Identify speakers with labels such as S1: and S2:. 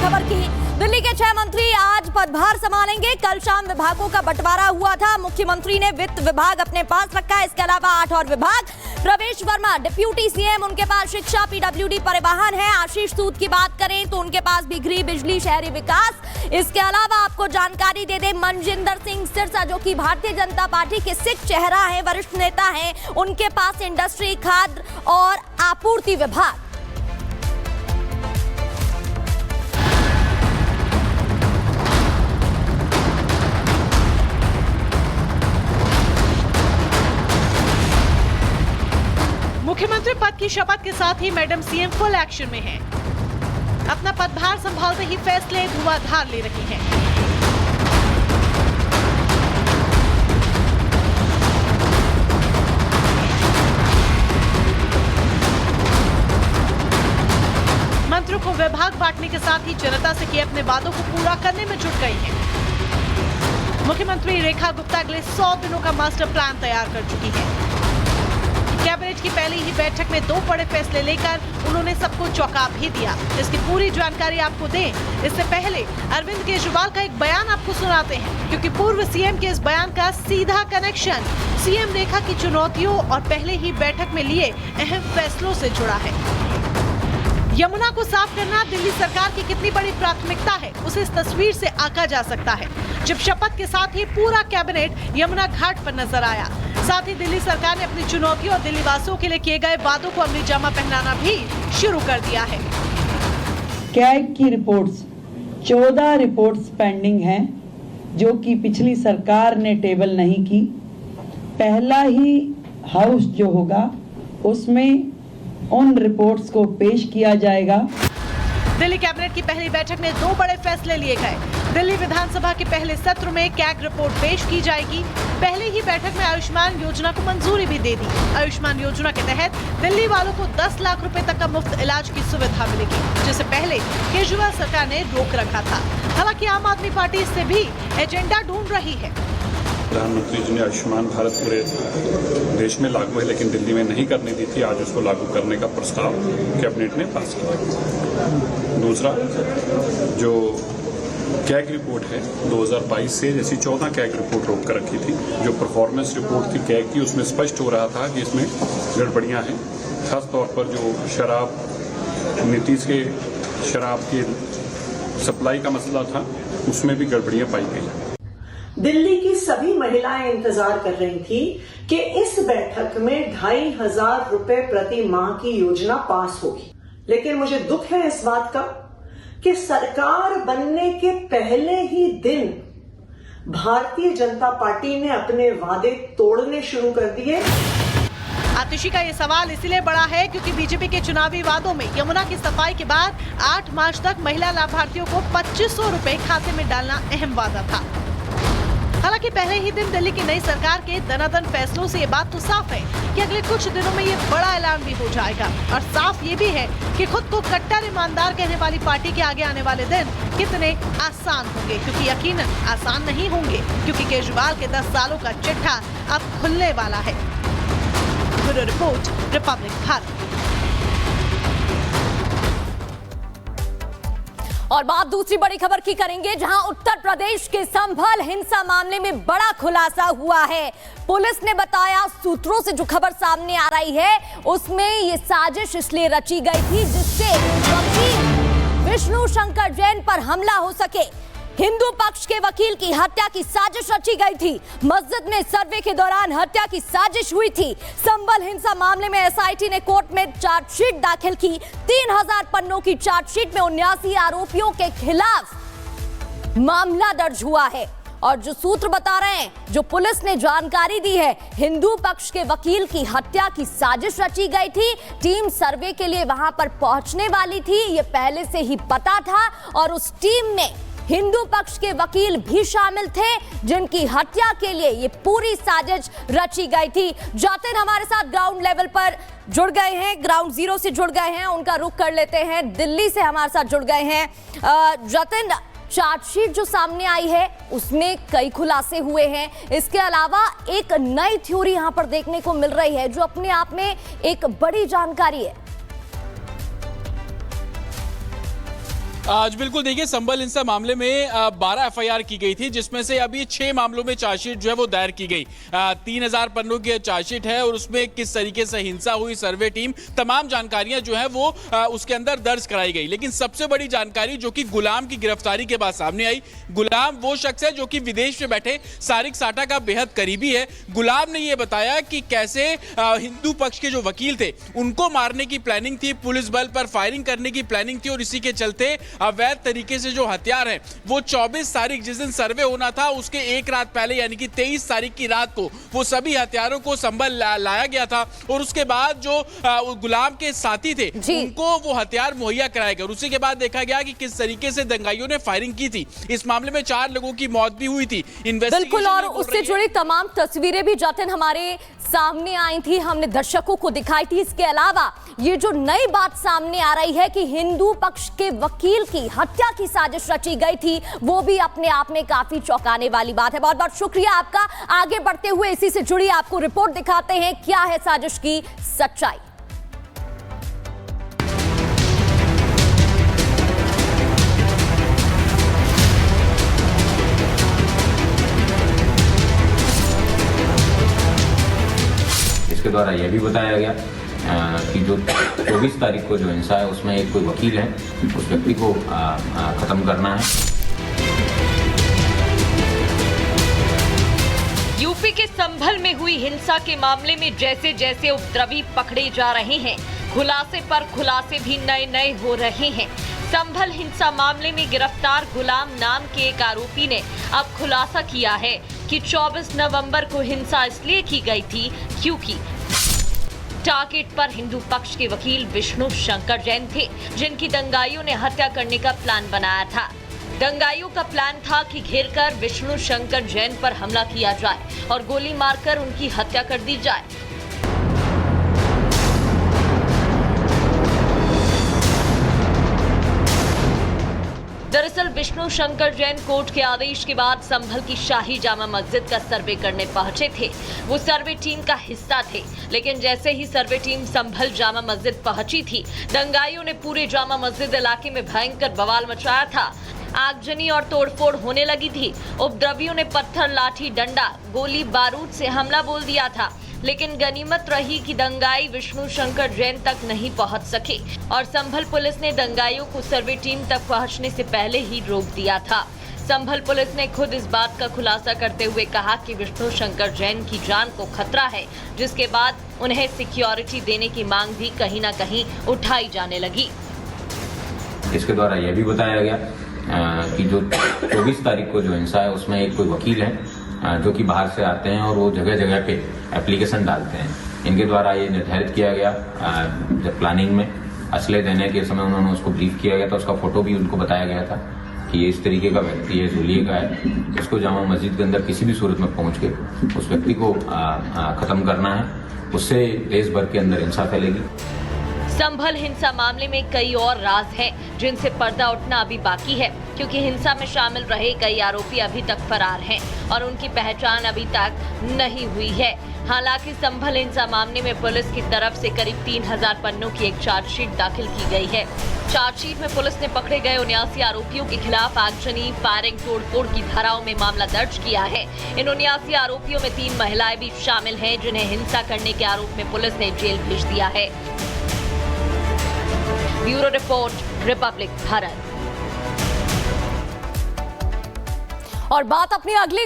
S1: खबर की। दिल्ली के 6 मंत्री आज पदभार संभालेंगे। कल शाम विभागों का बंटवारा हुआ था। मुख्यमंत्री ने वित्त विभाग अपने पास रखा है। इसके अलावा 8 और विभाग। प्रवेश वर्मा डिप्यूटी सीएम, उनके पास शिक्षा, पीडब्ल्यूडी, परिवहन है। आशीष सूद की बात करें तो उनके पास भी गृह, बिजली, शहरी विकास। इसके अलावा आपको जानकारी दे दें, मनजिंदर सिंह सिरसा जो कि भारतीय जनता पार्टी के सिख चेहरा है, वरिष्ठ नेता हैं, उनके पास इंडस्ट्री, खाद्य और आपूर्ति विभाग।
S2: मुख्यमंत्री पद की शपथ के साथ ही मैडम सीएम फुल एक्शन में हैं। अपना पदभार संभालते ही फैसले धुआंधार ले रही हैं। मंत्रियों को विभाग बांटने के साथ ही जनता से किए अपने वादों को पूरा करने में जुट गई हैं। मुख्यमंत्री रेखा गुप्ता अगले 100 दिनों का मास्टर प्लान तैयार कर चुकी है। कैबिनेट की पहली ही बैठक में 2 बड़े फैसले लेकर उन्होंने सबको चौंका भी दिया। इसकी पूरी जानकारी आपको दें इससे पहले अरविंद केजरीवाल का एक बयान आपको सुनाते हैं, क्योंकि पूर्व सीएम के इस बयान का सीधा कनेक्शन सीएम रेखा की चुनौतियों और पहले ही बैठक में लिए अहम फैसलों से जुड़ा है। यमुना को साफ करना दिल्ली सरकार की कितनी बड़ी प्राथमिकता है, उसे इस तस्वीर से आंका जा सकता है, जब शपथ के साथ ही पूरा कैबिनेट यमुना घाट पर नजर आया। साथ ही दिल्ली सरकार ने अपनी चुनौतियों और दिल्ली वासियों के लिए किए गए वादों को अमली जामा पहनाना भी शुरू कर दिया है।
S3: कैग की रिपोर्ट्स 14 रिपोर्ट्स पेंडिंग हैं, जो कि पिछली सरकार ने टेबल नहीं की। पहला ही हाउस जो होगा उसमें उन रिपोर्ट्स को पेश किया जाएगा।
S2: दिल्ली कैबिनेट की पहली बैठक में 2 बड़े फैसले लिए गए। दिल्ली विधानसभा के पहले सत्र में कैग रिपोर्ट पेश की जाएगी। पहले ही बैठक में आयुष्मान योजना को मंजूरी भी दे दी। आयुष्मान योजना के तहत दिल्ली वालों को 10 लाख रुपए तक का मुफ्त इलाज की सुविधा मिलेगी, जिसे पहले केजरीवाल सरकार ने रोक रखा था। हालांकि आम आदमी पार्टी इससे भी एजेंडा ढूंढ रही है।
S4: प्रधानमंत्री जी ने आयुष्मान भारत पूरे देश में लागू है, लेकिन दिल्ली में नहीं करने दी थी। आज उसको लागू करने का प्रस्ताव कैबिनेट ने पास किया। दूसरा, जो कैग रिपोर्ट है 2022 से जैसी 14 कैग रिपोर्ट रोक कर रखी थी। जो परफॉर्मेंस रिपोर्ट थी कैग की, उसमें स्पष्ट हो रहा था कि इसमें गड़बड़ियां हैं। खास तौर पर जो शराब, नीतीश के शराब की सप्लाई का मसला था, उसमें भी गड़बड़ियां पाई गई।
S5: दिल्ली की सभी महिलाएं इंतजार कर रही थी कि इस बैठक में 2500 रुपए प्रति माह की योजना पास होगी, लेकिन मुझे दुख है इस बात का कि सरकार बनने के पहले ही दिन भारतीय जनता पार्टी ने अपने वादे तोड़ने शुरू कर दिए।
S2: आतिशी का ये सवाल इसीलिए बड़ा है क्योंकि बीजेपी के चुनावी वादों में यमुना की सफाई के बाद 8 मार्च तक महिला लाभार्थियों को 2500 रुपए खाते में डालना अहम वादा था। हालांकि पहले ही दिन दिल्ली की नई सरकार के दनादन फैसलों से ये बात तो साफ है कि अगले कुछ दिनों में ये बड़ा ऐलान भी हो जाएगा। और साफ ये भी है कि खुद को कट्टर ईमानदार कहने वाली पार्टी के आगे आने वाले दिन कितने आसान होंगे, क्योंकि यकीनन आसान नहीं होंगे, क्योंकि केजरीवाल के 10 सालों का चिट्ठा अब खुलने वाला है। Bureau report, Republic Bharat.
S1: और बात दूसरी बड़ी खबर की करेंगे, जहां उत्तर प्रदेश के संभल हिंसा मामले में बड़ा खुलासा हुआ है। पुलिस ने बताया, सूत्रों से जो खबर सामने आ रही है उसमें ये साजिश इसलिए रची गई थी जिससे वकील विष्णु शंकर जैन पर हमला हो सके। हिंदू पक्ष के वकील की हत्या की साजिश रची गई थी। मस्जिद में सर्वे के दौरान हत्या की साजिश हुई थी। संभल हिंसा मामले में एसआईटी ने कोर्ट में चार्जशीट दाखिल की। 3000 पन्नों की चार्जशीट में 79 आरोपियों के खिलाफ मामला दर्ज हुआ है। और जो सूत्र बता रहे हैं, जो पुलिस ने जानकारी दी है, हिंदू पक्ष के वकील की हत्या की साजिश रची गई थी। टीम सर्वे के लिए वहां पर पहुंचने वाली थी, ये पहले से ही पता था। और उस टीम में हिंदू पक्ष के वकील भी शामिल थे, जिनकी हत्या के लिए ये पूरी साजिश रची गई थी। जातिन हमारे साथ ग्राउंड लेवल पर जुड़ गए हैं, ग्राउंड जीरो से जुड़ गए हैं, उनका रुख कर लेते हैं। दिल्ली से हमारे साथ जुड़ गए हैं जातिन। चार्जशीट जो सामने आई है उसमें कई खुलासे हुए हैं। इसके अलावा एक नई थ्योरी यहां पर देखने को मिल रही है, जो अपने आप में एक बड़ी जानकारी है।
S6: आज बिल्कुल देखिए, संभल हिंसा मामले में 12 एफआईआर की गई थी, जिसमें से अभी 6 मामलों में चार्जशीट जो है वो दायर की गई। 3000 पन्नों की चार्जशीट है और उसमें किस तरीके से हिंसा हुई, सर्वे टीम, तमाम जानकारियां जो है वो उसके अंदर दर्ज कराई गई। लेकिन सबसे बड़ी जानकारी जो कि गुलाम की गिरफ्तारी के बाद सामने आई। गुलाम वो शख्स है जो कि विदेश में बैठे सारिक साटा का बेहद करीबी है। गुलाम ने यह बताया कि कैसे हिंदू पक्ष के जो वकील थे उनको मारने की प्लानिंग थी, पुलिस बल पर फायरिंग करने की प्लानिंग थी और इसी के चलते अवैध तरीके से जो हथियार है वो 24 तारीख जिस दिन सर्वे होना था उसके एक रात पहले यानी कि 23 तारीख की रात को वो सभी हथियारों को संभल लाया गया था और उसके बाद जो गुलाम के साथी थे उनको वो हथियार मुहैया कराए गए। उसी के बाद देखा गया कि किस तरीके से दंगाइयों ने फायरिंग की थी। इस मामले में 4 लोगों की मौत भी हुई थी।
S1: बिल्कुल, और उससे जुड़ी तमाम तस्वीरें भी जतिन हमारे सामने आई थी, हमने दर्शकों को दिखाई थी। इसके अलावा ये जो नई बात सामने आ रही है कि हिंदू पक्ष के वकील की हत्या की साजिश रची गई थी, वो भी अपने आप में काफी चौंकाने वाली बात है। बहुत बहुत शुक्रिया आपका। आगे बढ़ते हुए इसी से जुड़ी आपको रिपोर्ट दिखाते हैं, क्या है साजिश की सच्चाई।
S7: इसके द्वारा यह भी बताया गया कि जो 24 तारीख को जो हिंसा है उसमें एक कोई वकील है, उस व्यक्ति को खत्म करना है।
S8: यूपी के संभल में हुई हिंसा के मामले में जैसे जैसे उपद्रवी पकड़े जा रहे हैं, खुलासे पर खुलासे भी नए नए हो रहे हैं। संभल हिंसा मामले में गिरफ्तार गुलाम नाम के एक आरोपी ने अब खुलासा किया है कि 24 नवंबर को हिंसा इसलिए की गई थी क्योंकि टारगेट पर हिंदू पक्ष के वकील विष्णु शंकर जैन थे, जिनकी दंगाइयों ने हत्या करने का प्लान बनाया था। दंगाइयों का प्लान था कि घेरकर विष्णु शंकर जैन पर हमला किया जाए और गोली मारकर उनकी हत्या कर दी जाए। दरअसल विष्णु शंकर जैन कोर्ट के आदेश के बाद संभल की शाही जामा मस्जिद का सर्वे करने पहुंचे थे। वो सर्वे टीम का हिस्सा थे, लेकिन जैसे ही सर्वे टीम संभल जामा मस्जिद पहुंची थी, दंगाइयों ने पूरे जामा मस्जिद इलाके में भयंकर बवाल मचाया था। आगजनी और तोड़फोड़ होने लगी थी। उपद्रवियों ने पत्थर, लाठी, डंडा, गोली बारूद से हमला बोल दिया था, लेकिन गनीमत रही कि दंगाई विष्णु शंकर जैन तक नहीं पहुंच सके और संभल पुलिस ने दंगाइयों को सर्वे टीम तक पहुंचने से पहले ही रोक दिया था। संभल पुलिस ने खुद इस बात का खुलासा करते हुए कहा कि विष्णु शंकर जैन की जान को खतरा है, जिसके बाद उन्हें सिक्योरिटी देने की मांग भी कहीं न कहीं उठाई जाने लगी।
S7: इसके द्वारा यह भी बताया गया कि जो 24 तारीख को जो हिंसा है उसमें एक कोई वकील है जो कि बाहर से आते हैं और वो जगह जगह पे एप्लीकेशन डालते हैं। इनके द्वारा ये निर्धारित किया गया, जब प्लानिंग में असले देने के समय उन्होंने उसको ब्रीफ किया गया था, उसका फोटो भी उनको बताया गया था कि ये इस तरीके का व्यक्ति है, जुलिए का है, इसको जामा मस्जिद के अंदर किसी भी सूरत में पहुंच के उस व्यक्ति को खत्म करना है, उससे देश भर के अंदर हिंसा फैलेगी।
S8: संभल हिंसा मामले में कई और राज हैं जिनसे पर्दा उठना अभी बाकी है, क्योंकि हिंसा में शामिल रहे कई आरोपी अभी तक फरार हैं और उनकी पहचान अभी तक नहीं हुई है। हालांकि संभल हिंसा मामले में पुलिस की तरफ से करीब 3000 पन्नों की एक चार्जशीट दाखिल की गई है। चार्जशीट में पुलिस ने पकड़े गए 79 आरोपियों के खिलाफ आगजनी, फायरिंग, तोड़फोड़ की धाराओं में मामला दर्ज किया है। इन 79 आरोपियों में 3 महिलाएं भी शामिल हैं, जिन्हें हिंसा करने के आरोप में पुलिस ने जेल भेज दिया है। Bureau report, Republic Bharat.
S1: और बात अपनी अगली